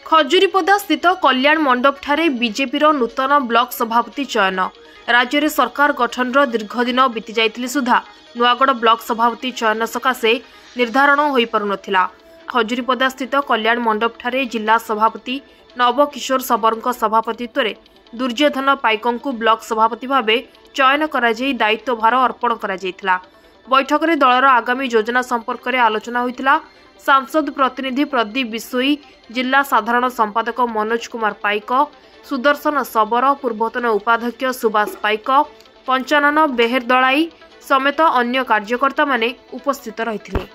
खजुरीपदा स्थित कल्याण मंडप ठारे बीजेपी नूतन ब्लॉक सभापति चयन। राज्य में सरकार गठन दीर्घ दिन बीती जाइतिले सुधा नुआगढ़ ब्लॉक सभापति चयन सकाशे निर्धारण हो पारुनथिला। खजुरीपदा स्थित कल्याण मंडप ठारे जिला सभापति नवकिशोर सबरଙ୍କ सभापतित्व दुर्योधन पाइकंकु ब्लॉक सभापति भाव चयन कराई दायित्व भार अर्पण करा। बैठक में दलर आगामी योजना संपर्क में आलोचना होइतिला। सांसद प्रतिनिधि प्रदीप बिशोई, जिला साधारण संपादक मनोज कुमार पाइक, सुदर्शन सबर, पूर्वतन उपाध्यक्ष सुभाष पाइक, पंचानन बेहेरदलाई समेत अन्य कार्यकर्ता माने उपस्थित रहिथिले।